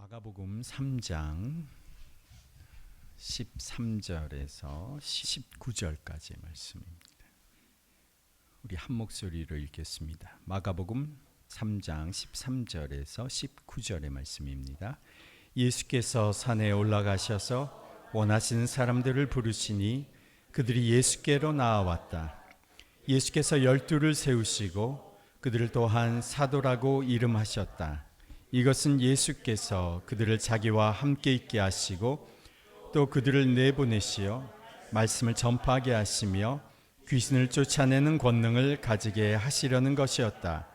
마가복음 3장 13절에서 19절까지의 말씀입니다. 우리 한 목소리로 읽겠습니다. 마가복음 3장 13절에서 19절의 말씀입니다. 예수께서 산에 올라가셔서 원하시는 사람들을 부르시니 그들이 예수께로 나아왔다. 예수께서 12를 세우시고 그들을 또한 사도라고 이름하셨다. 이것은 예수께서 그들을 자기와 함께 있게 하시고 또 그들을 내보내시어 말씀을 전파하게 하시며 귀신을 쫓아내는 권능을 가지게 하시려는 것이었다.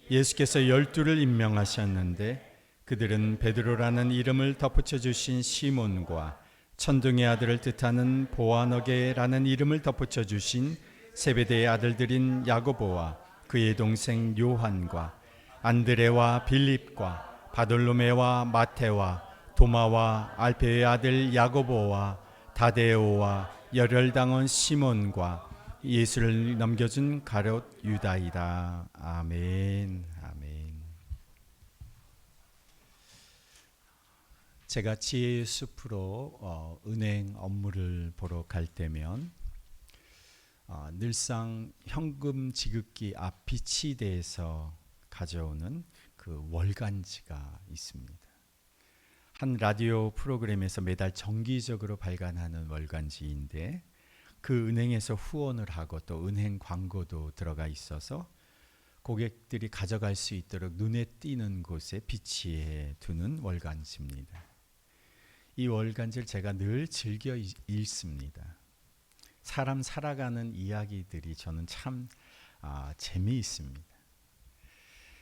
예수께서 12를 임명하셨는데 그들은 베드로라는 이름을 덧붙여 주신 시몬과 천둥의 아들을 뜻하는 보아너게라는 이름을 덧붙여 주신 세베대의 아들들인 야고보와 그의 동생 요한과 안드레와 빌립과 바돌로메와 마테와 도마와 알페의 아들 야고보와 다데오와 열혈당원 시몬과 예수를 넘겨준 가롯 유다이다. 아멘. 아멘. 제가 지혜의 숲으로 은행 업무를 보러 갈 때면 늘상 현금 지급기 앞 비치대에서 가져오는 그 월간지가 있습니다. 한 라디오 프로그램에서 매달 정기적으로 발간하는 월간지인데 그 은행에서 후원을 하고 또 은행 광고도 들어가 있어서 고객들이 가져갈 수 있도록 눈에 띄는 곳에 비치해 두는 월간지입니다. 이 월간지를 제가 늘 즐겨 읽습니다. 사람 살아가는 이야기들이 저는 참 재미있습니다.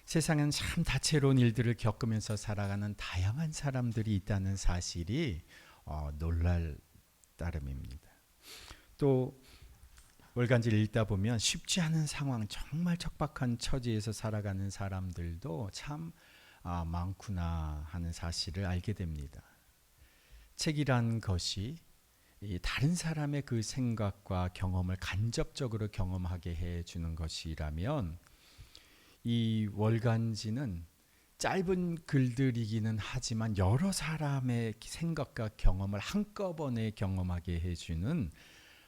세상엔 참 다채로운 일들을 겪으면서 살아가는 다양한 사람들이 있다는 사실이 놀랄 따름입니다. 또 월간지를 읽다 보면 쉽지 않은 상황, 정말 척박한 처지에서 살아가는 사람들도 참 많구나 하는 사실을 알게 됩니다. 책이란 것이 다른 사람의 그 생각과 경험을 간접적으로 경험하게 해주는 것이라면 이 월간지는 짧은 글들이기는 하지만 여러 사람의 생각과 경험을 한꺼번에 경험하게 해주는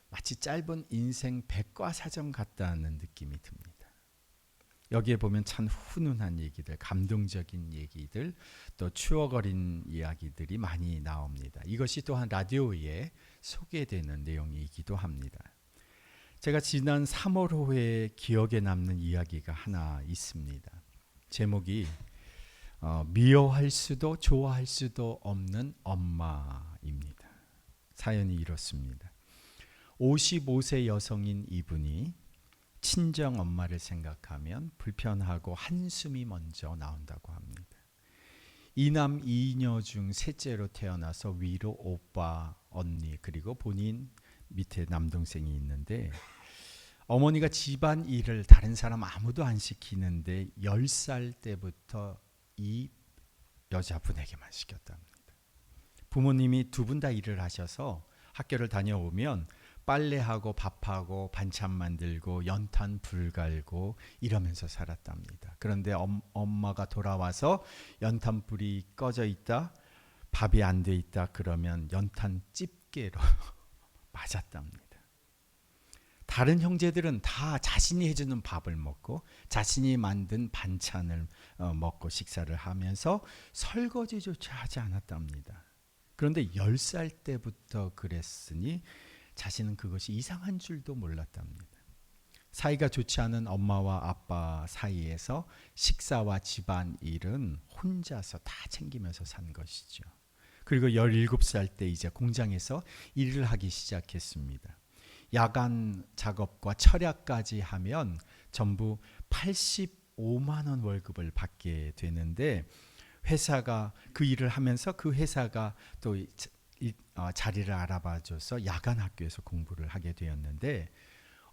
마치 짧은 인생 백과사전 같다는 느낌이 듭니다. 여기에 보면 참 훈훈한 얘기들, 감동적인 얘기들, 또 추억 어린 이야기들이 많이 나옵니다. 이것이 또한 라디오에 소개되는 내용이기도 합니다. 제가 지난 3월호에 기억에 남는 이야기가 하나 있습니다. 제목이 미워할 수도 좋아할 수도 없는 엄마입니다. 사연이 이렇습니다. 55세 여성인 이분이 친정 엄마를 생각하면 불편하고 한숨이 먼저 나온다고 합니다. 이남 이녀 중 셋째로 태어나서 위로 오빠, 언니 그리고 본인 밑에 남동생이 있는데 어머니가 집안 일을 다른 사람 아무도 안 시키는데 10살 때부터 이 여자분에게만 시켰답니다. 부모님이 두 분 다 일을 하셔서 학교를 다녀오면 빨래하고 밥하고 반찬 만들고 연탄 불 갈고 이러면서 살았답니다. 그런데 엄마가 돌아와서 연탄 불이 꺼져 있다, 밥이 안 돼 있다 그러면 연탄 집게로 맞았답니다. 다른 형제들은 다 자신이 해주는 밥을 먹고 자신이 만든 반찬을 먹고 식사를 하면서 설거지조차 하지 않았답니다. 그런데 10살 때부터 그랬으니 자신은 그것이 이상한 줄도 몰랐답니다. 사이가 좋지 않은 엄마와 아빠 사이에서 식사와 집안일은 혼자서 다 챙기면서 산 것이죠. 그리고 17살 때 이제 공장에서 일을 하기 시작했습니다. 야간 작업과 철야까지 하면 전부 85만 원 월급을 받게 되는데 회사가 그 일을 하면서 그 회사가 또 자리를 알아봐줘서 야간 학교에서 공부를 하게 되었는데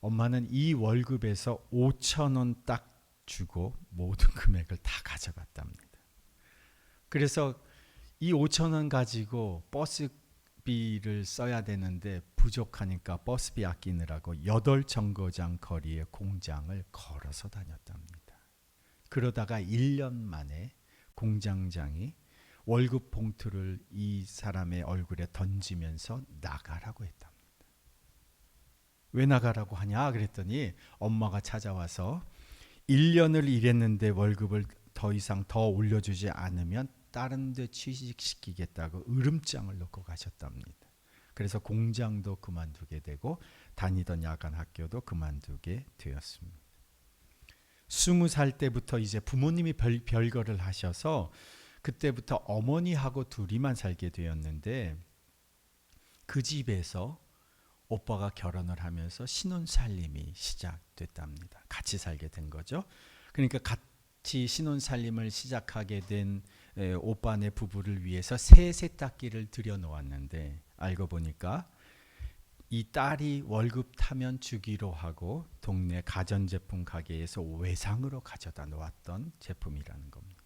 엄마는 이 월급에서 5천 원 딱 주고 모든 금액을 다 가져갔답니다. 그래서 이 5천 원 가지고 버스비를 써야 되는데 부족하니까 버스비 아끼느라고 8정거장 거리의 공장을 걸어서 다녔답니다. 그러다가 1년 만에 공장장이 월급 봉투를 이 사람의 얼굴에 던지면서 나가라고 했답니다. 왜 나가라고 하냐 그랬더니 엄마가 찾아와서 1년을 일했는데 월급을 더 이상 더 올려주지 않으면 다른 데 취직시키겠다고 으름장을 놓고 가셨답니다. 그래서 공장도 그만두게 되고 다니던 야간 학교도 그만두게 되었습니다. 20살 때부터 이제 부모님이 별거를 하셔서 그때부터 어머니하고 둘이만 살게 되었는데 그 집에서 오빠가 결혼을 하면서 신혼살림이 시작됐답니다. 같이 살게 된 거죠. 그러니까 같이 신혼살림을 시작하게 된 오빠네 부부를 위해서 새 세탁기를 들여놓았는데 알고 보니까 이 딸이 월급 타면 주기로 하고 동네 가전제품 가게에서 외상으로 가져다 놓았던 제품이라는 겁니다.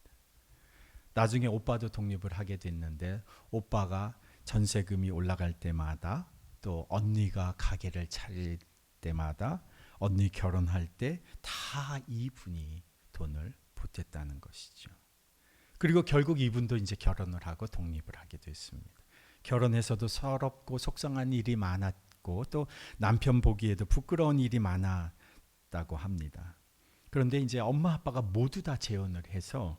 나중에 오빠도 독립을 하게 됐는데 오빠가 전세금이 올라갈 때마다 또 언니가 가게를 차릴 때마다 언니 결혼할 때 다 이분이 돈을 보탰다는 것이죠. 그리고 결국 이분도 이제 결혼을 하고 독립을 하게 됐습니다. 결혼해서도 서럽고 속상한 일이 많았고 또 남편 보기에도 부끄러운 일이 많았다고 합니다. 그런데 이제 엄마 아빠가 모두 다 재혼을 해서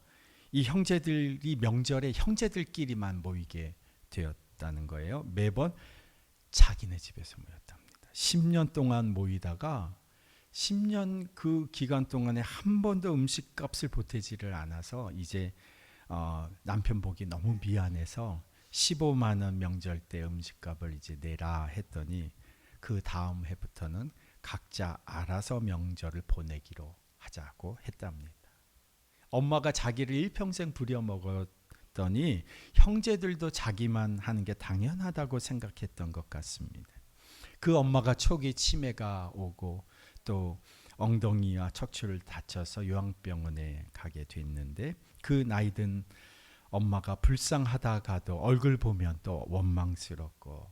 이 형제들이 명절에 형제들끼리만 모이게 되었다는 거예요. 매번 자기네 집에서 모였답니다. 10년 동안 모이다가 10년 그 기간 동안에 한 번도 음식값을 보태지를 않아서 이제 남편 보기 너무 미안해서 15만 원 명절 때 음식값을 이제 내라 했더니 그 다음 해부터는 각자 알아서 명절을 보내기로 하자고 했답니다. 엄마가 자기를 일평생 부려먹었더니 형제들도 자기만 하는 게 당연하다고 생각했던 것 같습니다. 그 엄마가 초기 치매가 오고 또 엉덩이와 척추를 다쳐서 요양병원에 가게 됐는데 그 나이든 엄마가 불쌍하다가도 얼굴 보면 또 원망스럽고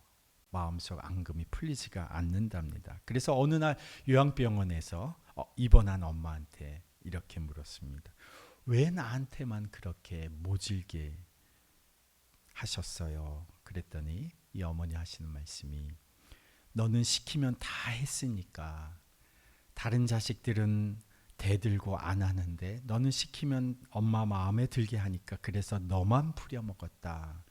마음속 앙금이 풀리지가 않는답니다. 그래서 어느 날 요양병원에서 입원한 엄마한테 이렇게 물었습니다. 왜 나한테만 그렇게 모질게 하셨어요? 그랬더니 이 어머니 하시는 말씀이 너는 시키면 다 했으니까 다른 자식들은 대들고 안 하는데 너는 시키면 엄마 마음에 들게 하니까 그래서 너만 부려먹었다.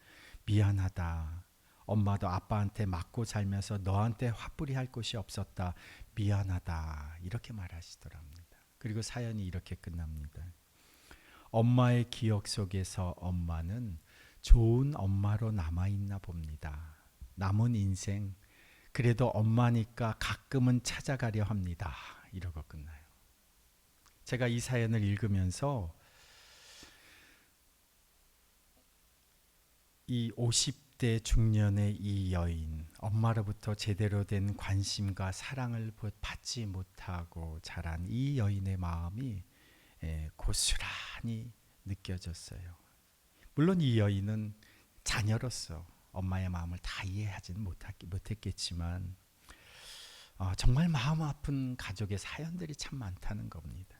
미안하다. 엄마도 아빠한테 맞고 살면서 너한테 화풀이 할 곳이 없었다. 미안하다. 이렇게 말하시더랍니다. 그리고 사연이 이렇게 끝납니다. 엄마의 기억 속에서 엄마는 좋은 엄마로 남아있나 봅니다. 남은 인생 그래도 엄마니까 가끔은 찾아가려 합니다. 이러고 끝나요. 제가 이 사연을 읽으면서 이 50대 중년의 이 여인, 엄마로부터 제대로 된 관심과 사랑을 받지 못하고 자란 이 여인의 마음이 고스란히 느껴졌어요. 물론 이 여인은 자녀로서 엄마의 마음을 다 이해하지는 못했겠지만 정말 마음 아픈 가족의 사연들이 참 많다는 겁니다.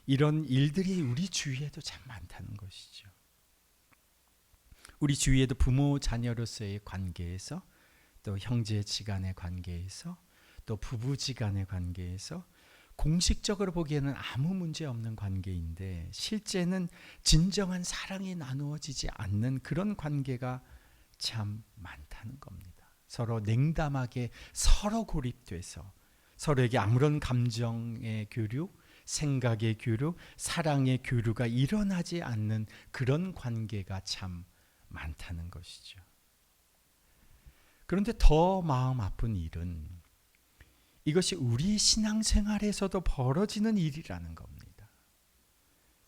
이런 일들이 우리 주위에도 참 많다는 것이죠. 우리 주위에도 부모 자녀로서의 관계에서 또 형제지간의 관계에서 또 부부지간의 관계에서 공식적으로 보기에는 아무 문제 없는 관계인데 실제는 진정한 사랑이 나누어지지 않는 그런 관계가 참 많다는 겁니다. 서로 냉담하게 서로 고립돼서 서로에게 아무런 감정의 교류, 생각의 교류, 사랑의 교류가 일어나지 않는 그런 관계가 참 많다는 것이죠. 그런데 더 마음 아픈 일은 이것이 우리 신앙생활에서도 벌어지는 일이라는 겁니다.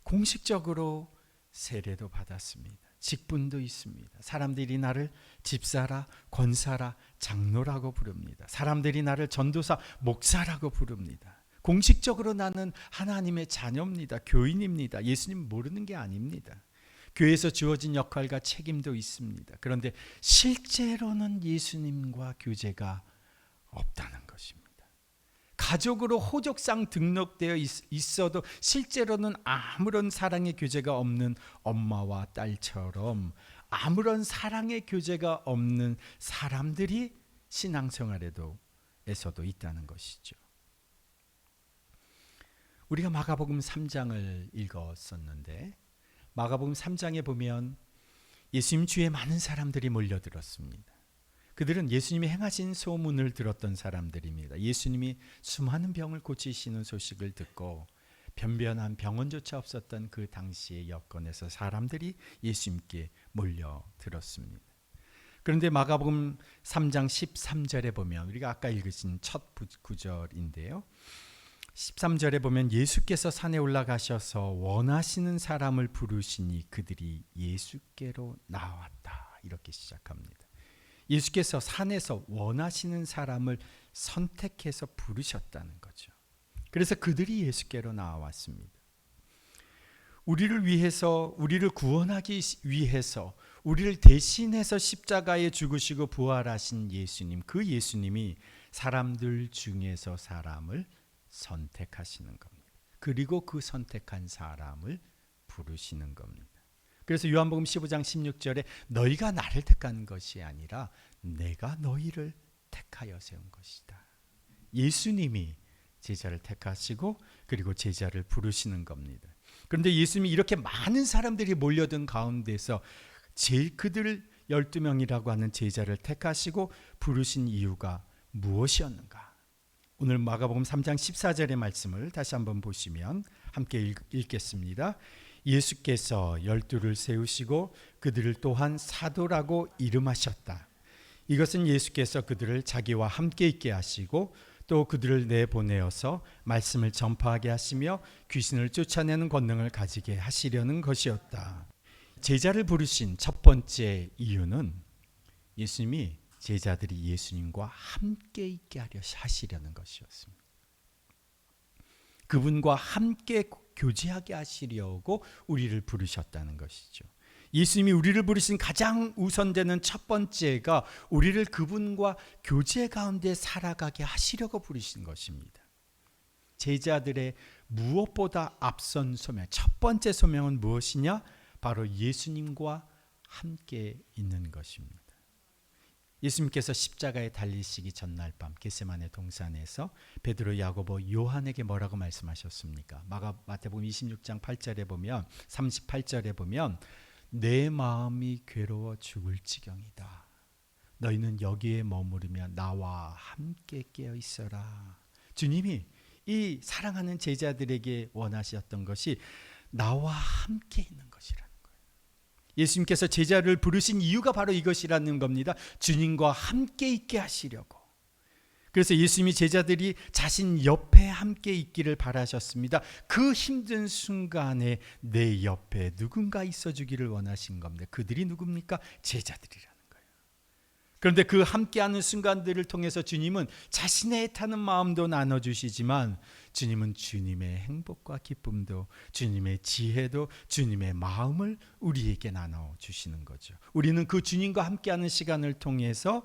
공식적으로 세례도 받았습니다. 직분도 있습니다. 사람들이 나를 집사라, 권사라, 장로라고 부릅니다. 사람들이 나를 전도사, 목사라고 부릅니다. 공식적으로 나는 하나님의 자녀입니다. 교인입니다. 예수님 모르는 게 아닙니다. 교회에서 주어진 역할과 책임도 있습니다. 그런데 실제로는 예수님과 교제가 없다는 것입니다. 가족으로 호적상 등록되어 있어도 실제로는 아무런 사랑의 교제가 없는 엄마와 딸처럼 아무런 사랑의 교제가 없는 사람들이 신앙생활에서도 있다는 것이죠. 우리가 마가복음 3장을 읽었었는데 마가복음 3장에 보면 예수님 주위에 많은 사람들이 몰려들었습니다. 그들은 예수님이 행하신 소문을 들었던 사람들입니다. 예수님이 수많은 병을 고치시는 소식을 듣고 변변한 병원조차 없었던 그 당시의 여건에서 사람들이 예수님께 몰려들었습니다. 그런데 마가복음 3장 13절에 보면 우리가 아까 읽으신 첫 구절인데요. 13절에 보면 예수께서 산에 올라가셔서 원하시는 사람을 부르시니 그들이 예수께로 나왔다. 이렇게 시작합니다. 예수께서 산에서 원하시는 사람을 선택해서 부르셨다는 거죠. 그래서 그들이 예수께로 나왔습니다. 우리를 위해서, 우리를 구원하기 위해서, 우리를 대신해서 십자가에 죽으시고 부활하신 예수님, 그 예수님이 사람들 중에서 사람을 선택하시는 겁니다. 그리고 그 선택한 사람을 부르시는 겁니다. 그래서 요한복음 15장 16절에 너희가 나를 택한 것이 아니라 내가 너희를 택하여 세운 것이다. 예수님이 제자를 택하시고 그리고 제자를 부르시는 겁니다. 그런데 예수님이 이렇게 많은 사람들이 몰려든 가운데서 그들 12명이라고 하는 제자를 택하시고 부르신 이유가 무엇이었는가? 오늘 마가복음 3장 14절의 말씀을 다시 한번 보시면 함께 읽겠습니다. 예수께서 12를 세우시고 그들을 또한 사도라고 이름하셨다. 이것은 예수께서 그들을 자기와 함께 있게 하시고 또 그들을 내보내어서 말씀을 전파하게 하시며 귀신을 쫓아내는 권능을 가지게 하시려는 것이었다. 제자를 부르신 첫 번째 이유는 예수님이 제자들이 예수님과 함께 있게 하시려는 것이었습니다. 그분과 함께 교제하게 하시려고 우리를 부르셨다는 것이죠. 예수님이 우리를 부르신 가장 우선되는 첫 번째가 우리를 그분과 교제 가운데 살아가게 하시려고 부르신 것입니다. 제자들의 무엇보다 앞선 소명, 첫 번째 소명은 무엇이냐? 바로 예수님과 함께 있는 것입니다. 예수님께서 십자가에 달리시기 전날 밤 겟세마네 동산에서 베드로, 야고보, 요한에게 뭐라고 말씀하셨습니까? 마태복음 26장 8절에 보면 38절에 보면 내 마음이 괴로워 죽을 지경이다. 너희는 여기에 머무르며 나와 함께 깨어 있어라. 주님이 이 사랑하는 제자들에게 원하셨던 것이 나와 함께 있는 것이라는 거예요. 예수님께서 제자를 부르신 이유가 바로 이것이라는 겁니다. 주님과 함께 있게 하시려고. 그래서 예수님이 제자들이 자신 옆에 함께 있기를 바라셨습니다. 그 힘든 순간에 내 옆에 누군가 있어주기를 원하신 겁니다. 그들이 누굽니까? 제자들이라는 거예요. 그런데 그 함께하는 순간들을 통해서 주님은 자신의 애타는 마음도 나눠주시지만 주님은 주님의 행복과 기쁨도, 주님의 지혜도, 주님의 마음을 우리에게 나눠주시는 거죠. 우리는 그 주님과 함께하는 시간을 통해서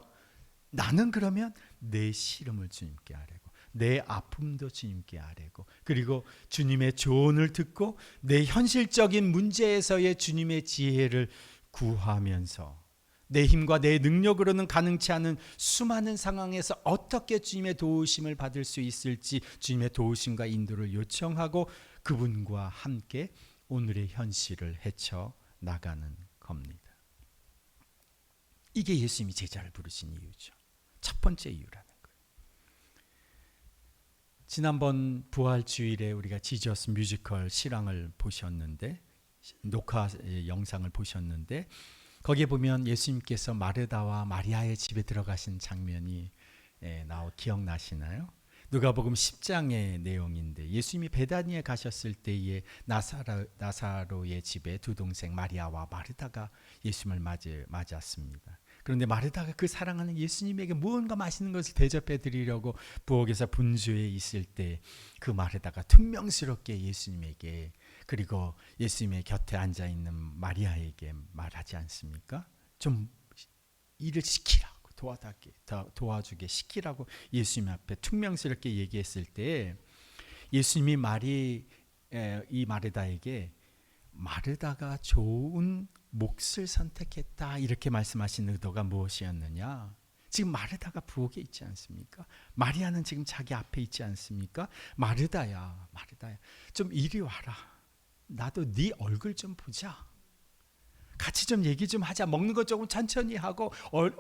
나는 그러면 내 시름을 주님께 아뢰고 내 아픔도 주님께 아뢰고 그리고 주님의 조언을 듣고 내 현실적인 문제에서의 주님의 지혜를 구하면서 내 힘과 내 능력으로는 가능치 않은 수많은 상황에서 어떻게 주님의 도우심을 받을 수 있을지 주님의 도우심과 인도를 요청하고 그분과 함께 오늘의 현실을 헤쳐나가는 겁니다. 이게 예수님이 제자를 부르신 이유죠. 첫 번째 이유라는 거예요. 지난번 부활주일에 우리가 지저스 뮤지컬 실황을 보셨는데 녹화 영상을 보셨는데 거기에 보면 예수님께서 마르다와 마리아의 집에 들어가신 장면이 기억나시나요? 누가복음 10장의 내용인데 예수님이 베다니에 가셨을 때에 나사로의 집에 두 동생 마리아와 마르다가 예수님을 맞았습니다. 그런데 마르다가 그 사랑하는 예수님에게 무언가 맛있는 것을 대접해 드리려고 부엌에서 분주해 있을 때 그 마르다가 퉁명스럽게 예수님에게 그리고 예수님의 곁에 앉아있는 마리아에게 말하지 않습니까? 좀 일을 시키라고 도와주게 시키라고 예수님 앞에 퉁명스럽게 얘기했을 때 예수님이 이 마르다에게 마르다가 좋은 몫을 선택했다 이렇게 말씀하신 의도가 무엇이었느냐? 지금 마르다가 부엌에 있지 않습니까? 마리아는 지금 자기 앞에 있지 않습니까? 마르다야 좀 이리 와라. 나도 네 얼굴 좀 보자. 같이 좀 얘기 좀 하자. 먹는 거 조금 천천히 하고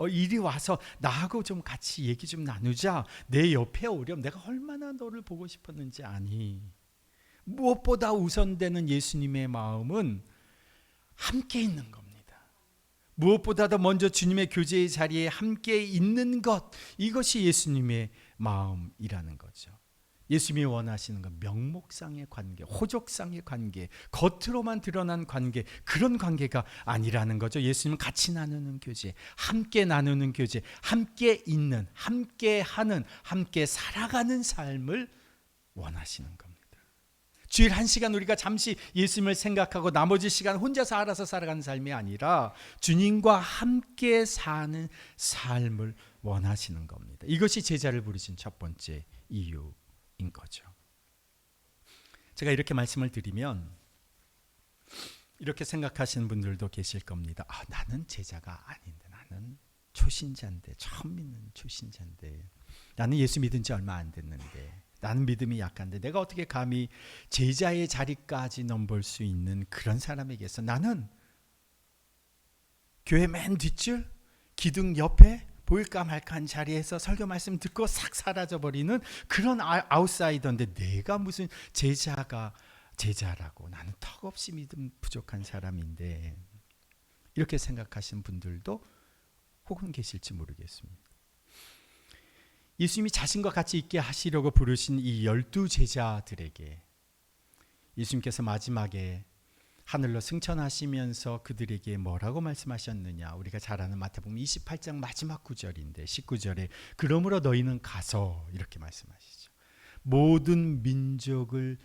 이리 와서 나하고 좀 같이 얘기 좀 나누자. 내 옆에 오렴. 내가 얼마나 너를 보고 싶었는지 아니. 무엇보다 우선되는 예수님의 마음은 함께 있는 겁니다. 무엇보다도 먼저 주님의 교제의 자리에 함께 있는 것, 이것이 예수님의 마음이라는 거죠. 예수님이 원하시는 건 명목상의 관계, 호적상의 관계, 겉으로만 드러난 관계, 그런 관계가 아니라는 거죠. 예수님은 같이 나누는 교제, 함께 나누는 교제, 함께 있는, 함께 하는, 함께 살아가는 삶을 원하시는 겁니다. 주일 1시간 우리가 잠시 예수님을 생각하고 나머지 시간 혼자서 알아서 살아가는 삶이 아니라 주님과 함께 사는 삶을 원하시는 겁니다. 이것이 제자를 부르신 첫 번째 이유인 거죠. 제가 이렇게 말씀을 드리면 이렇게 생각하시는 분들도 계실 겁니다. 나는 제자가 아닌데, 나는 초신자인데, 처음 믿는 초신자인데, 나는 예수 믿은 지 얼마 안 됐는데, 나는 믿음이 약한데 내가 어떻게 감히 제자의 자리까지 넘볼 수 있는 그런 사람에게서, 나는 교회 맨 뒷줄 기둥 옆에 보일까 말까한 자리에서 설교 말씀 듣고 싹 사라져버리는 그런 아웃사이더인데 내가 무슨 제자라고, 나는 턱없이 믿음 부족한 사람인데, 이렇게 생각하시는 분들도 혹은 계실지 모르겠습니다. 예수님이 자신과 같이 있게 하시려고 부르신 이 12 제자들에게 예수님께서 마지막에 하늘로 승천하시면서 그들에게 뭐라고 말씀하셨느냐? 우리가 잘 아는 마태복음 28장 마지막 구절인데 19절에 그러므로 너희는 가서, 이렇게 말씀하시죠. 모든 민족을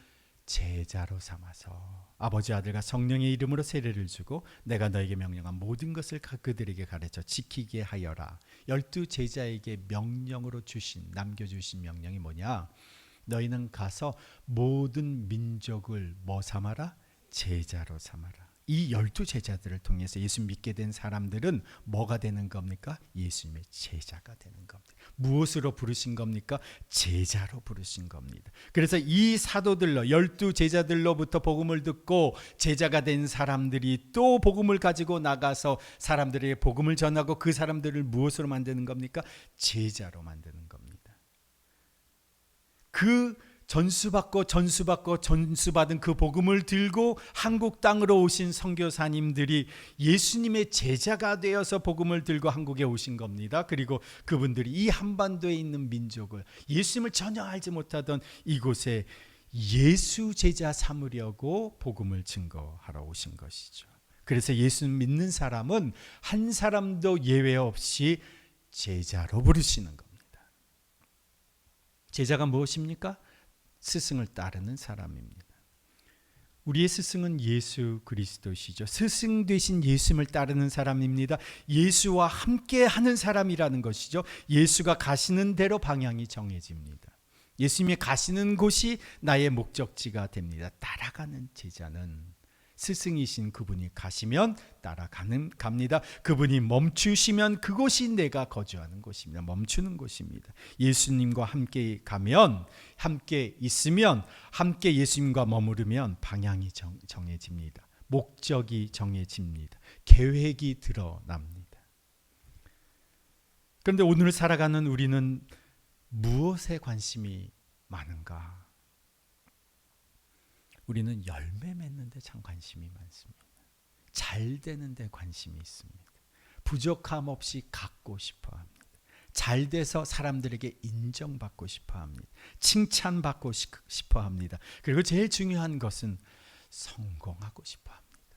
제자로 삼아서 아버지, 아들과 성령의 이름으로 세례를 주고 내가 너에게 명령한 모든 것을 그들에게 가르쳐 지키게 하여라. 12 제자에게 명령으로 남겨주신 명령이 뭐냐? 너희는 가서 모든 민족을 뭐 삼아라? 제자로 삼아라. 이 12 제자들을 통해서 예수 믿게 된 사람들은 뭐가 되는 겁니까? 예수님의 제자가 되는 겁니다. 무엇으로 부르신 겁니까? 제자로 부르신 겁니다. 그래서 이 사도들로, 12 제자들로부터 복음을 듣고 제자가 된 사람들이 또 복음을 가지고 나가서 사람들에게 복음을 전하고 그 사람들을 무엇으로 만드는 겁니까? 제자로 만드는 겁니다. 그 전수받은 그 복음을 들고 한국 땅으로 오신 선교사님들이 예수님의 제자가 되어서 복음을 들고 한국에 오신 겁니다. 그리고 그분들이 이 한반도에 있는 민족을, 예수님을 전혀 알지 못하던 이곳에 예수 제자 삼으려고 복음을 증거하러 오신 것이죠. 그래서 예수 믿는 사람은 한 사람도 예외 없이 제자로 부르시는 겁니다. 제자가 무엇입니까? 스승을 따르는 사람입니다. 우리의 스승은 예수 그리스도시죠. 스승 되신 예수님을 따르는 사람입니다. 예수와 함께 하는 사람이라는 것이죠. 예수가 가시는 대로 방향이 정해집니다. 예수님이 가시는 곳이 나의 목적지가 됩니다. 따라가는 제자는 스승이신 그분이 가시면 따라갑니다. 그분이 멈추시면 그곳이 내가 거주하는 곳입니다. 멈추는 곳입니다. 예수님과 함께 가면, 함께 있으면, 함께 예수님과 머무르면 방향이 정해집니다. 목적이 정해집니다. 계획이 드러납니다. 그런데 오늘 살아가는 우리는 무엇에 관심이 많은가? 우리는 열매 맺는 데 참 관심이 많습니다. 잘 되는 데 관심이 있습니다. 부족함 없이 갖고 싶어 합니다. 잘 돼서 사람들에게 인정받고 싶어 합니다. 칭찬받고 싶어 합니다. 그리고 제일 중요한 것은 성공하고 싶어 합니다.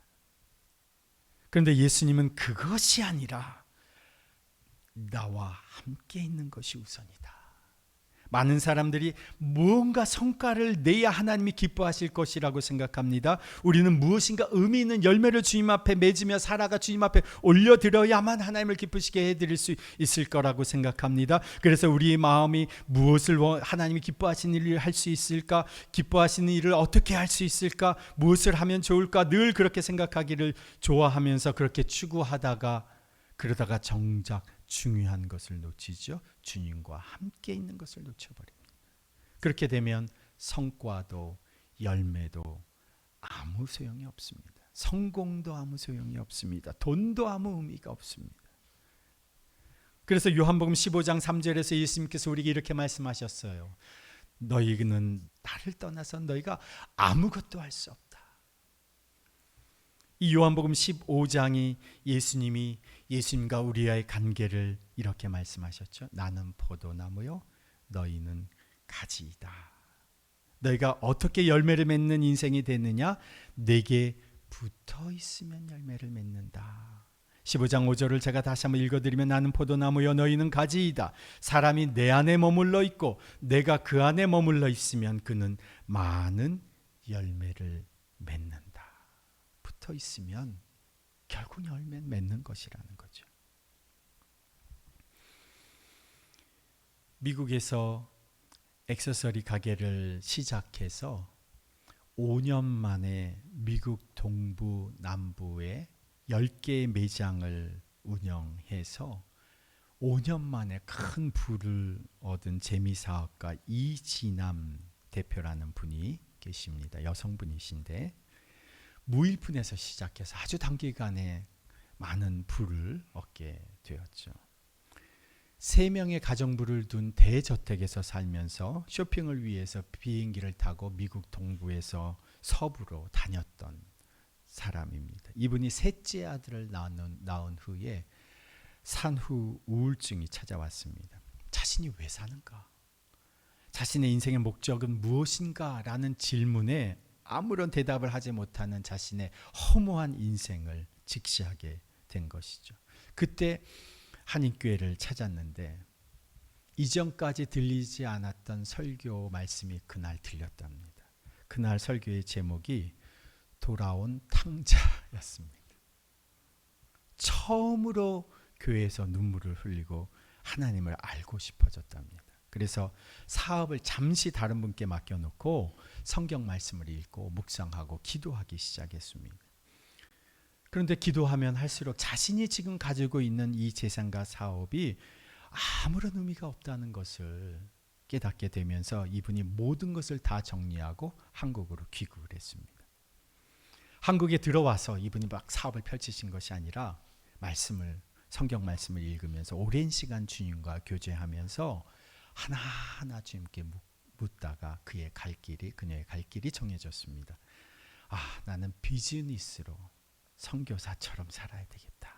그런데 예수님은 그것이 아니라 나와 함께 있는 것이 우선이다. 많은 사람들이 무언가 성과를 내야 하나님이 기뻐하실 것이라고 생각합니다. 우리는 무엇인가 의미 있는 열매를 주님 앞에 맺으며 살아가 주님 앞에 올려드려야만 하나님을 기쁘시게 해드릴 수 있을 거라고 생각합니다. 그래서 우리의 마음이 무엇을 하나님이 기뻐하시는 일을 할 수 있을까? 기뻐하시는 일을 어떻게 할 수 있을까? 무엇을 하면 좋을까? 늘 그렇게 생각하기를 좋아하면서 그렇게 추구하다가 그러다가 정작 중요한 것을 놓치죠. 주님과 함께 있는 것을 놓쳐버립니다. 그렇게 되면 성과도 열매도 아무 소용이 없습니다. 성공도 아무 소용이 없습니다. 돈도 아무 의미가 없습니다. 그래서 요한복음 15장 3절에서 예수님께서 우리에게 이렇게 말씀하셨어요. 너희는 나를 떠나서 너희가 아무것도 할 수 없다. 이 요한복음 15장이 예수님과 우리와의 관계를 이렇게 말씀하셨죠. 나는 포도나무요 너희는 가지이다. 너희가 어떻게 열매를 맺는 인생이 되느냐? 내게 붙어 있으면 열매를 맺는다. 15장 5절을 제가 다시 한번 읽어드리면 나는 포도나무요 너희는 가지이다. 사람이 내 안에 머물러 있고 내가 그 안에 머물러 있으면 그는 많은 열매를 맺는다. 붙어 있으면 결국 열매는 맺는 것이라는 거죠. 미국에서 액세서리 가게를 시작해서 5년 만에 미국 동부 남부에 10개의 매장을 운영해서 5년 만에 큰 부를 얻은 재미사업가 이진남 대표라는 분이 계십니다. 여성분이신데 무일푼에서 시작해서 아주 단기간에 많은 부를 얻게 되었죠. 3명의 가정부를 둔 대저택에서 살면서 쇼핑을 위해서 비행기를 타고 미국 동부에서 서부로 다녔던 사람입니다. 이분이 셋째 아들을 낳은 후에 산후 우울증이 찾아왔습니다. 자신이 왜 사는가? 자신의 인생의 목적은 무엇인가? 라는 질문에 아무런 대답을 하지 못하는 자신의 허무한 인생을 직시하게 된 것이죠. 그때 한인교회를 찾았는데 이전까지 들리지 않았던 설교 말씀이 그날 들렸답니다. 그날 설교의 제목이 돌아온 탕자였습니다. 처음으로 교회에서 눈물을 흘리고 하나님을 알고 싶어졌답니다. 그래서 사업을 잠시 다른 분께 맡겨놓고 성경 말씀을 읽고 묵상하고 기도하기 시작했습니다. 그런데 기도하면 할수록 자신이 지금 가지고 있는 이 재산과 사업이 아무런 의미가 없다는 것을 깨닫게 되면서 이분이 모든 것을 다 정리하고 한국으로 귀국을 했습니다. 한국에 들어와서 이분이 막 사업을 펼치신 것이 아니라 성경 말씀을 읽으면서 오랜 시간 주님과 교제하면서 하나하나 주님께 묻다가 그녀의 갈 길이 정해졌습니다. 나는 비즈니스로 선교사처럼 살아야 되겠다.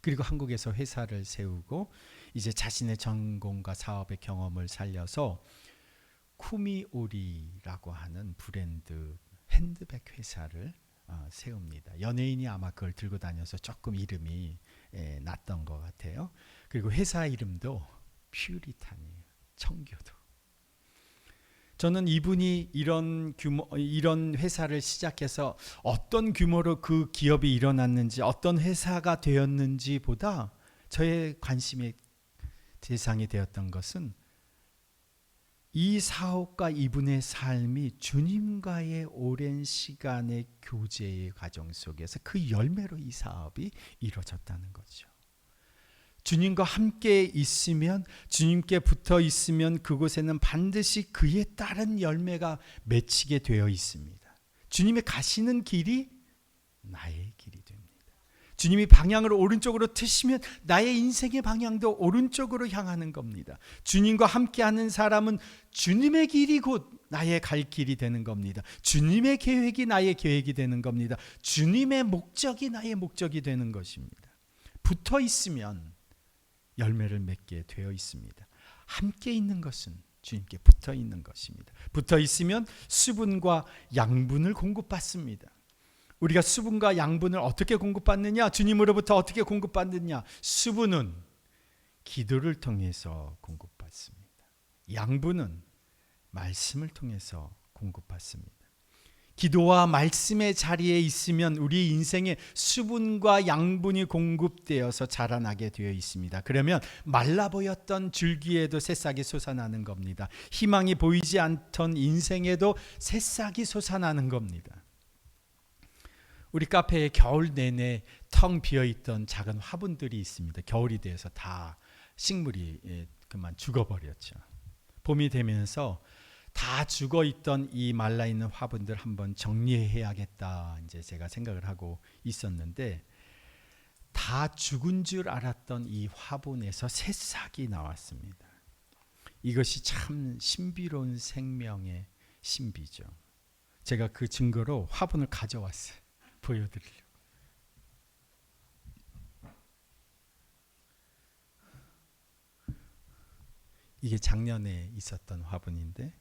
그리고 한국에서 회사를 세우고 이제 자신의 전공과 사업의 경험을 살려서 쿠미오리라고 하는 브랜드 핸드백 회사를 세웁니다. 연예인이 아마 그걸 들고 다녀서 조금 이름이 났던 것 같아요. 그리고 회사 이름도 퓨리탄이에요. 청교도. 저는 이분이 이런 회사를 시작해서 어떤 규모로 그 기업이 일어났는지 어떤 회사가 되었는지 보다 저의 관심의 대상이 되었던 것은 이 사업과 이분의 삶이 주님과의 오랜 시간의 교제의 과정 속에서 그 열매로 이 사업이 이루어졌다는 거죠. 주님과 함께 있으면, 주님께 붙어 있으면 그곳에는 반드시 그에 따른 열매가 맺히게 되어 있습니다. 주님이 가시는 길이 나의 길이 됩니다. 주님이 방향을 오른쪽으로 트시면 나의 인생의 방향도 오른쪽으로 향하는 겁니다. 주님과 함께하는 사람은 주님의 길이 곧 나의 갈 길이 되는 겁니다. 주님의 계획이 나의 계획이 되는 겁니다. 주님의 목적이 나의 목적이 되는 것입니다. 붙어 있으면 열매를 맺게 되어 있습니다. 함께 있는 것은 주님께 붙어 있는 것입니다. 붙어 있으면 수분과 양분을 공급받습니다. 우리가 수분과 양분을 어떻게 공급받느냐? 주님으로부터 어떻게 공급받느냐? 수분은 기도를 통해서 공급받습니다. 양분은 말씀을 통해서 공급받습니다. 기도와 말씀의 자리에 있으면 우리 인생에 수분과 양분이 공급되어서 자라나게 되어 있습니다. 그러면 말라 보였던 줄기에도 새싹이 솟아나는 겁니다. 희망이 보이지 않던 인생에도 새싹이 솟아나는 겁니다. 우리 카페에 겨울 내내 텅 비어있던 작은 화분들이 있습니다. 겨울이 돼서 다 식물이 그만 죽어버렸죠. 봄이 되면서 다 죽어있던 이 말라있는 화분들 한번 정리해야겠다 이제 제가 생각을 하고 있었는데, 다 죽은 줄 알았던 이 화분에서 새싹이 나왔습니다. 이것이 참 신비로운 생명의 신비죠. 제가 그 증거로 화분을 가져왔어요. 보여드리려고. 이게 작년에 있었던 화분인데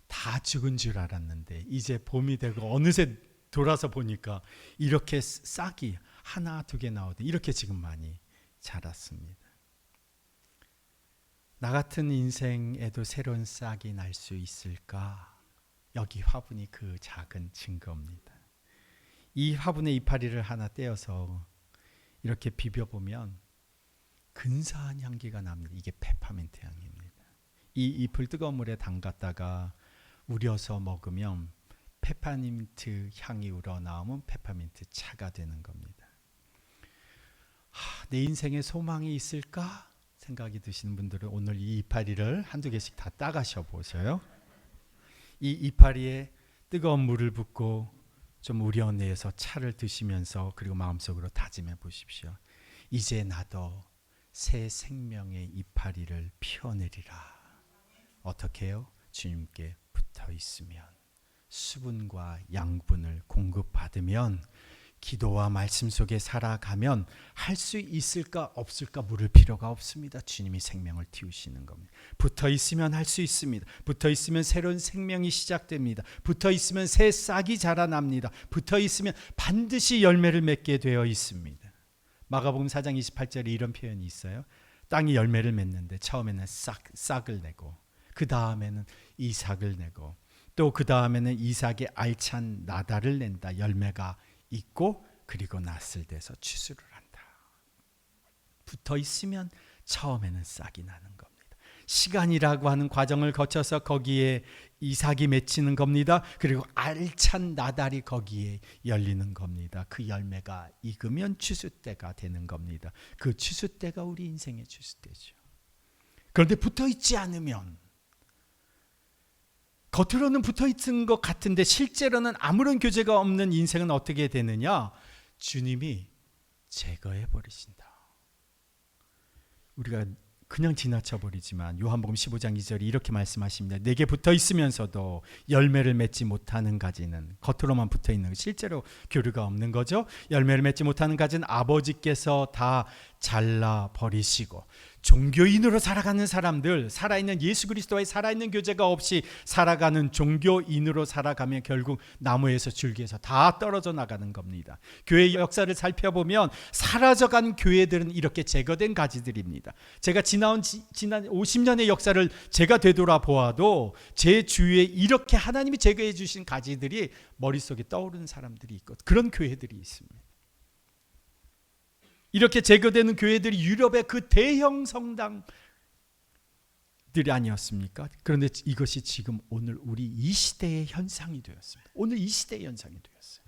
다 죽은 줄 알았는데 이제 봄이 되고 어느새 돌아서 보니까 이렇게 싹이 하나 두 개 나오더 이렇게 지금 많이 자랐습니다. 나 같은 인생에도 새로운 싹이 날 수 있을까? 여기 화분이 그 작은 증거입니다. 이 화분의 이파리를 하나 떼어서 이렇게 비벼보면 근사한 향기가 납니다. 이게 페퍼민트 향입니다. 이 잎을 뜨거운 물에 담갔다가 우려서 먹으면 페퍼민트 향이 우러나오면 페퍼민트 차가 되는 겁니다. 내 인생에 소망이 있을까 생각이 드시는 분들은 오늘 이 이파리를 한두 개씩 다 따가셔 보세요. 이 이파리에 뜨거운 물을 붓고 좀 우려내서 차를 드시면서 그리고 마음속으로 다짐해 보십시오. 이제 나도 새 생명의 이파리를 피워내리라. 어떻게 해요? 주님께 붙어 있으면, 수분과 양분을 공급받으면, 기도와 말씀 속에 살아가면 할 수 있을까 없을까 물을 필요가 없습니다. 주님이 생명을 틔우시는 겁니다. 붙어 있으면 할 수 있습니다. 붙어 있으면 새로운 생명이 시작됩니다. 붙어 있으면 새 싹이 자라납니다. 붙어 있으면 반드시 열매를 맺게 되어 있습니다. 마가복음 4장 28절에 이런 표현이 있어요. 땅이 열매를 맺는데 처음에는 싹을 내고 그 다음에는 이삭을 내고 또 그 다음에는 이삭의 알찬 나달을 낸다. 열매가 있고 그리고 낫을 대서 추수를 한다. 붙어 있으면 처음에는 싹이 나는 겁니다. 시간이라고 하는 과정을 거쳐서 거기에 이삭이 맺히는 겁니다. 그리고 알찬 나달이 거기에 열리는 겁니다. 그 열매가 익으면 추수 때가 되는 겁니다. 그 추수 때가 우리 인생의 추수 때죠. 그런데 붙어 있지 않으면, 겉으로는 붙어있는 것 같은데 실제로는 아무런 교제가 없는 인생은 어떻게 되느냐? 주님이 제거해 버리신다. 우리가 그냥 지나쳐 버리지만 요한복음 15장 2절이 이렇게 말씀하십니다. 내게 붙어 있으면서도 열매를 맺지 못하는 가지는, 겉으로만 붙어 있는, 실제로 교류가 없는 거죠. 열매를 맺지 못하는 가지는 아버지께서 다 잘라 버리시고, 종교인으로 살아가는 사람들, 살아있는 예수 그리스도와의 살아있는 교제가 없이 살아가는 종교인으로 살아가면 결국 나무에서 줄기에서 다 떨어져 나가는 겁니다. 교회 역사를 살펴보면 사라져간 교회들은 이렇게 제거된 가지들입니다. 제가 지난 50년의 역사를 제가 되돌아보아도 제 주위에 이렇게 하나님이 제거해 주신 가지들이 머릿속에 떠오르는 사람들이 있고 그런 교회들이 있습니다. 이렇게 제거되는 교회들이 유럽의 그 대형 성당들이 아니었습니까? 그런데 이것이 지금 오늘 우리 이 시대의 현상이 되었습니다. 오늘 이 시대의 현상이 되었어요.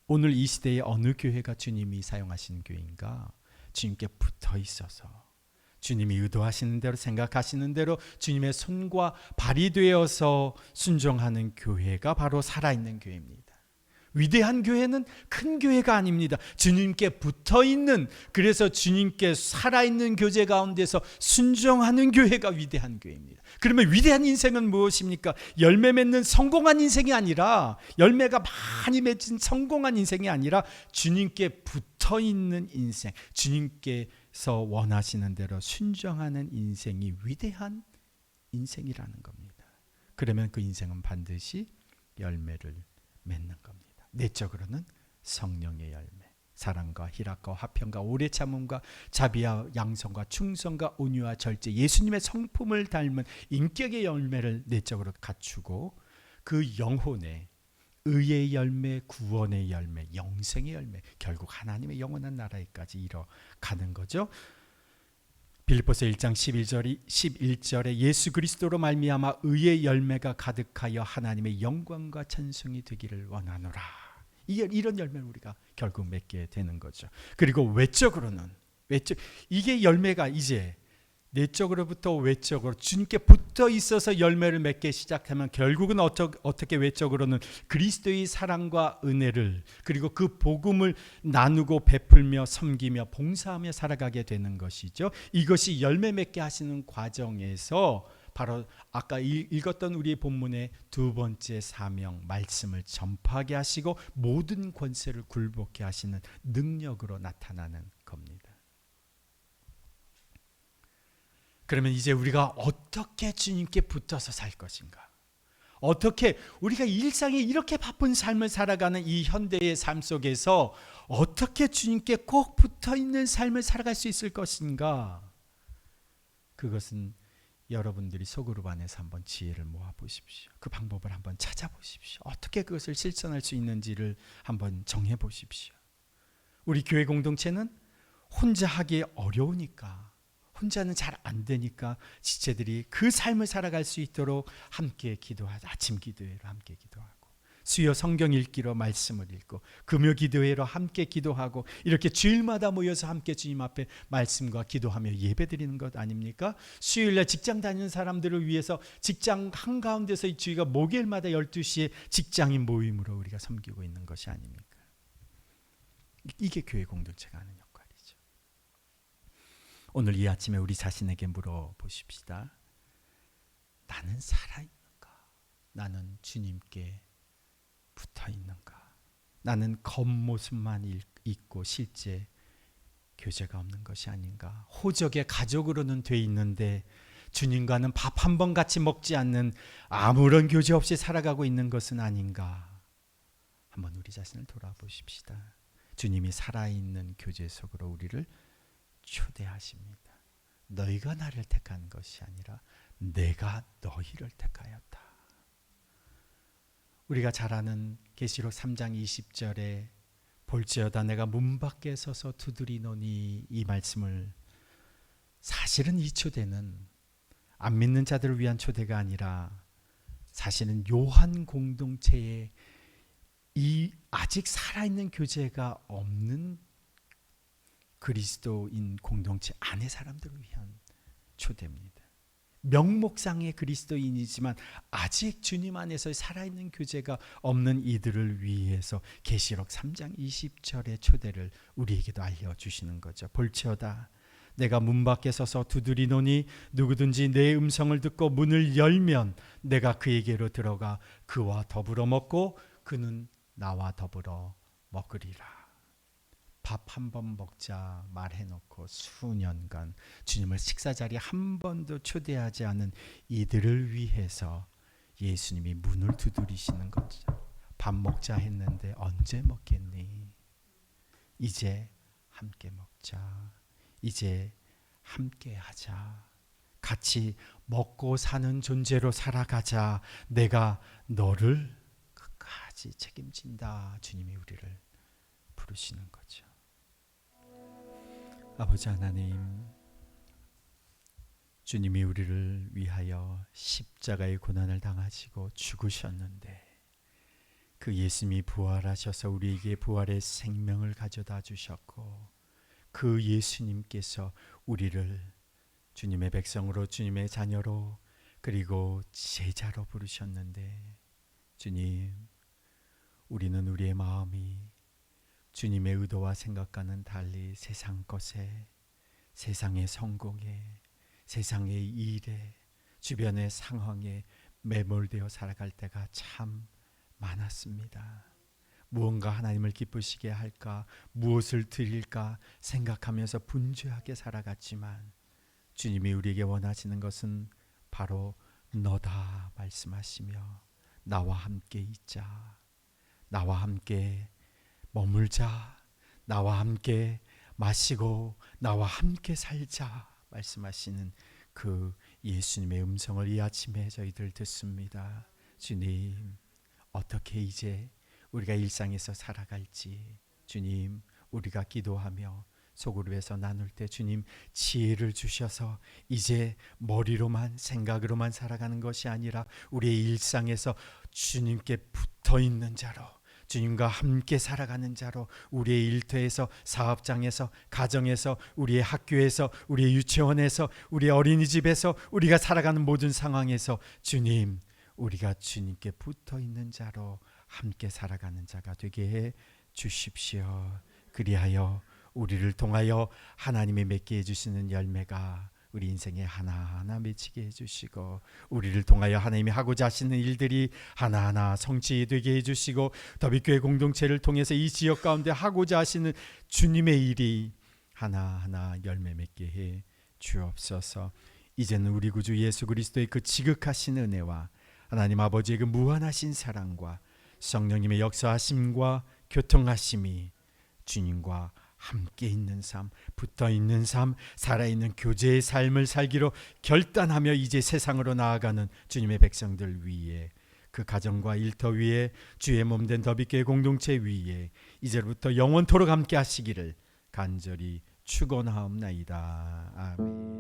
오늘 이 시대에 어느 교회가 주님이 사용하시는 교회인가? 주님께 붙어 있어서 주님이 의도하시는 대로, 생각하시는 대로 주님의 손과 발이 되어서 순종하는 교회가 바로 살아있는 교회입니다. 위대한 교회는 큰 교회가 아닙니다. 주님께 붙어있는, 그래서 주님께 살아있는 교제 가운데서 순종하는 교회가 위대한 교회입니다. 그러면 위대한 인생은 무엇입니까? 열매 맺는 성공한 인생이 아니라, 열매가 많이 맺은 성공한 인생이 아니라 주님께 붙어있는 인생, 주님께서 원하시는 대로 순종하는 인생이 위대한 인생이라는 겁니다. 그러면 그 인생은 반드시 열매를 맺는 겁니다. 내적으로는 성령의 열매, 사랑과 희락과 화평과 오래 참음과 자비와 양성과 충성과 온유와 절제, 예수님의 성품을 닮은 인격의 열매를 내적으로 갖추고 그 영혼의 의의 열매, 구원의 열매, 영생의 열매, 결국 하나님의 영원한 나라에까지 이뤄가는 거죠. 빌립보서 1장 11절에 예수 그리스도로 말미암아 의의 열매가 가득하여 하나님의 영광과 찬송이 되기를 원하노라. 이런 열매를 우리가 결국 맺게 되는 거죠. 그리고 외적으로는 이게 열매가 이제 내적으로부터 외적으로 주님께 붙어 있어서 열매를 맺기 시작하면 결국은 어떻게 외적으로는 그리스도의 사랑과 은혜를 그리고 그 복음을 나누고 베풀며 섬기며 봉사하며 살아가게 되는 것이죠. 이것이 열매 맺게 하시는 과정에서 바로 아까 읽었던 우리의 본문의 두 번째 사명, 말씀을 전파하게 하시고 모든 권세를 굴복케 하시는 능력으로 나타나는 겁니다. 그러면 이제 우리가 어떻게 주님께 붙어서 살 것인가? 어떻게 우리가 일상에 이렇게 바쁜 삶을 살아가는 이 현대의 삶 속에서 어떻게 주님께 꼭 붙어 있는 삶을 살아갈 수 있을 것인가? 그것은 여러분들이 소그룹 안에서 한번 지혜를 모아 보십시오. 그 방법을 한번 찾아보십시오. 어떻게 그것을 실천할 수 있는지를 한번 정해 보십시오. 우리 교회 공동체는 혼자 하기 어려우니까, 혼자는 잘 안 되니까 지체들이 그 삶을 살아갈 수 있도록 함께 기도하자. 아침 기도회로 함께 기도하고, 수요 성경 읽기로 말씀을 읽고, 금요 기도회로 함께 기도하고, 이렇게 주일마다 모여서 함께 주님 앞에 말씀과 기도하며 예배드리는 것 아닙니까? 수요일날 직장 다니는 사람들을 위해서 직장 한가운데서 이 주의가 목요일마다 12시에 직장인 모임으로 우리가 섬기고 있는 것이 아닙니까? 이게 교회 공동체가 하는 역할이죠. 오늘 이 아침에 우리 자신에게 물어보십시다. 나는 살아있는가? 나는 주님께 붙어있는가? 나는 겉모습만 있고 실제 교제가 없는 것이 아닌가? 호적의 가족으로는 돼 있는데 주님과는 밥 한 번 같이 먹지 않는 아무런 교제 없이 살아가고 있는 것은 아닌가? 한번 우리 자신을 돌아보십시다. 주님이 살아있는 교제 속으로 우리를 초대하십니다. 너희가 나를 택한 것이 아니라 내가 너희를 택하였다. 우리가 잘 아는 계시록 3장 20절에 볼지어다 내가 문 밖에 서서 두드리노니, 이 말씀을 사실은 이 초대는 안 믿는 자들을 위한 초대가 아니라 사실은 요한 공동체에 이 아직 살아있는 교제가 없는 그리스도인 공동체 안의 사람들을 위한 초대입니다. 명목상의 그리스도인이지만 아직 주님 안에서 살아있는 교제가 없는 이들을 위해서 계시록 3장 20절의 초대를 우리에게도 알려주시는 거죠. 볼지어다 내가 문 밖에 서서 두드리노니 누구든지 내 음성을 듣고 문을 열면 내가 그에게로 들어가 그와 더불어 먹고 그는 나와 더불어 먹으리라. 밥 한 번 먹자 말해놓고 수년간 주님을 식사자리에 한 번도 초대하지 않은 이들을 위해서 예수님이 문을 두드리시는 거죠. 밥 먹자 했는데 언제 먹겠니? 이제 함께 먹자. 이제 함께 하자. 같이 먹고 사는 존재로 살아가자. 내가 너를 끝까지 책임진다. 주님이 우리를 부르시는 거죠. 아버지 하나님, 주님이 우리를 위하여 십자가의 고난을 당하시고 죽으셨는데 그 예수님이 부활하셔서 우리에게 부활의 생명을 가져다 주셨고, 그 예수님께서 우리를 주님의 백성으로, 주님의 자녀로, 그리고 제자로 부르셨는데, 주님, 우리는 우리의 마음이 주님의 의도와 생각과는 달리 세상 것에, 세상의 성공에, 세상의 일에, 주변의 상황에 매몰되어 살아갈 때가 참 많았습니다. 무언가 하나님을 기쁘시게 할까, 무엇을 드릴까 생각하면서 분주하게 살아갔지만 주님이 우리에게 원하시는 것은 바로 너다 말씀하시며 나와 함께 있자, 나와 함께 머물자, 나와 함께 마시고 나와 함께 살자 말씀하시는 그 예수님의 음성을 이 아침에 저희들 듣습니다. 주님, 어떻게 이제 우리가 일상에서 살아갈지 주님, 우리가 기도하며 소그룹에서 나눌 때 주님 지혜를 주셔서 이제 머리로만 생각으로만 살아가는 것이 아니라 우리의 일상에서 주님께 붙어 있는 자로, 주님과 함께 살아가는 자로, 우리의 일터에서, 사업장에서, 가정에서, 우리의 학교에서, 우리의 유치원에서, 우리의 어린이집에서, 우리가 살아가는 모든 상황에서 주님, 우리가 주님께 붙어 있는 자로 함께 살아가는 자가 되게 해 주십시오. 그리하여 우리를 통하여 하나님이 맺게 해주시는 열매가 우리 인생에 하나하나 맺히게 해주시고, 우리를 통하여 하나님이 하고자 하시는 일들이 하나하나 성취되게 해주시고, 더비교회 공동체를 통해서 이 지역 가운데 하고자 하시는 주님의 일이 하나하나 열매 맺게 해 주옵소서. 이제는 우리 구주 예수 그리스도의 그 지극하신 은혜와 하나님 아버지의 그 무한하신 사랑과 성령님의 역사하심과 교통하심이 주님과 함께 있는 삶, 붙어 있는 삶, 살아있는 교제의 삶을 살기로 결단하며 이제 세상으로 나아가는 주님의 백성들 위에, 그 가정과 일터 위에, 주의 몸된 더비교회 공동체 위에 이제부터 영원토록 함께 하시기를 간절히 축원하옵나이다. 아멘.